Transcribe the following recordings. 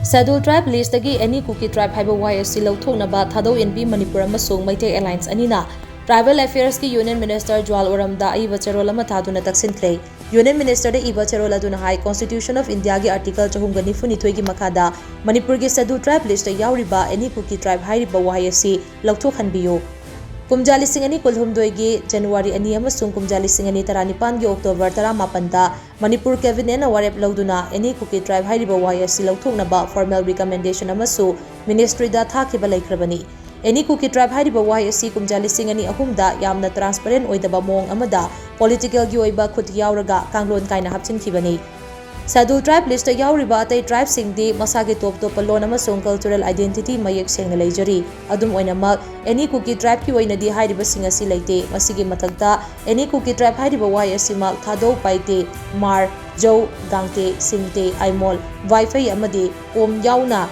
Scheduled tribe list dagi any Kuki tribe Haiba Wahei Asi Louthoknaba THADOU INPI MANIPUR AMASUNG MEITEI Alliance ANINA Tribal Affairs ki Union Minister JUAL ORAM da Ayeeba Cherol ama Thaduna Takshinkhre Union Minister da Ayeeba Cherol aduna hai Constitution of India gi Article 392 gi makada Manipur gi Scheduled tribe list da yauriba any Kuki tribe Haiba Wahei Asi Louthoknbiyo Kumjali singani kulhumdoi gi January 2 amasung kumjali singani taranipan gi October 18 da Manipur cabinet na warep lauduna any Kuki tribe Haiba Wahei Asi Louthoknaba formal recommendation amasu ministry da thakiba laikhrabani any Kuki tribe Haiba Wahei Asi kumjali singani ahumda yamna transparent oidaba mong amada political gi oiba khut yauraga kanglon kaina hapchinkhibani Scheduled tribe list da yauriba atai tribe singdi masagi top lon amasung cultural identity mayek sengna leijari adum oinamak any Kuki tribe ki oinadi hairiba singasi leite masigi mathakta any Kuki tribe Haiba Wahei Asi mak THADOU paite mar jau gangte singte aimol wifi amadi om yauna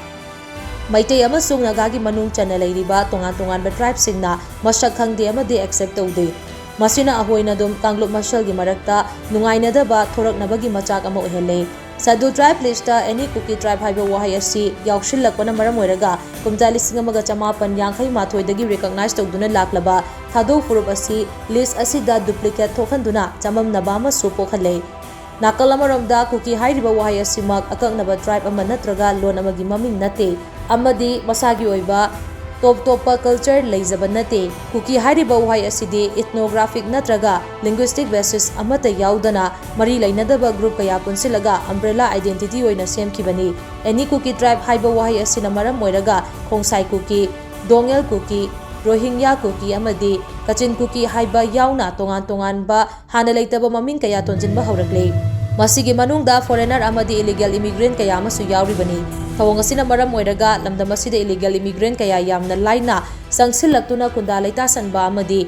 MEITEI amasung nagagi manung chana leiriba tongan ba tribe singna masak khangde amadi accept taude masina ahoina dum kangluk marshal gi marakta nungaina da ba thoraknabagi machak ama ohele Scheduled tribe list da any Kuki tribe Haiba Wahei Asi yaukshillakpana maram oiraga kumjali singamaga chamapan yankhai mathoi dagi recognize tawduna laklaba THADOU furup asi list asida duplicate thokhanduna chamamnaba ama supokhale nakal amaramda Kuki Haiba Wahei Asi mak akaknaba tribe ama natraga lon amagi maming nate amadi masagi oiba top culture leizaba nate Kuki Haiba Wahei Asidi ethnographic natraga linguistic basis amata yaudana mari lainadaba group kaya punsilaga umbrella identity oina semkhibani any Kuki tribe Haiba Wahei Asi na maram oiraga khongsai Kuki dongel Kuki Rohingya Kuki amadi Kachin Kuki Haiba yauna tongan ba hana leitaba maming kaya tonjinba haurakle masigi manungda foreigner amadi illegal immigrant kaya amasu yauribani thawang asina maram oiraga lamdam asida illegal immigrant kaya yamna laina sangsillaktuna kunda leita sanba amadi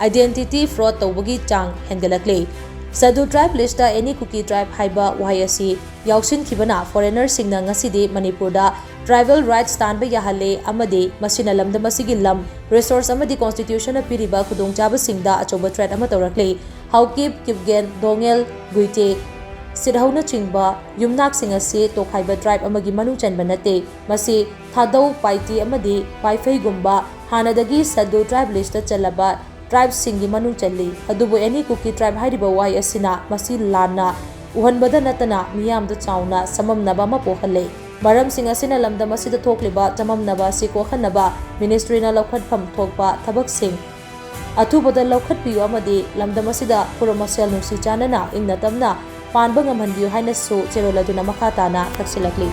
identity fraud tawbagi chang hengalakle Scheduled tribe list da any Kuki tribe Haiba Wahei Asi yauksin khibana foreigner singna ngasidi Manipur da tribal rights stand ba yahalle amadi masina lamdam asigi lam resource amadi constitution na piriba khudongchaba singda achoba threat ama tawrakle haukip kipgen dongel guite Sidhauna chingba yumnak singasi tokhaiba tribe amagi manu chanba nate masi THADOU paiti amadi paifei gumba hanadagi Scheduled tribe list ta chalaba tribe singi manu challi adubu any Kuki tribe Haiba Wahei Asina masi lana uhanbada natana miyam da chauna samamnaba ma pohalle maram singasina lamdam asida thokliba chamamnaba si kokhanaba ministry na lokhatpham thokpa thabak sing athubada lokhatpiyo amadi lamdam asida puramasel nungsi chanana ingna tamna Panbang ngamanbiyo hai na so Cherol aduna makatana taksilakli.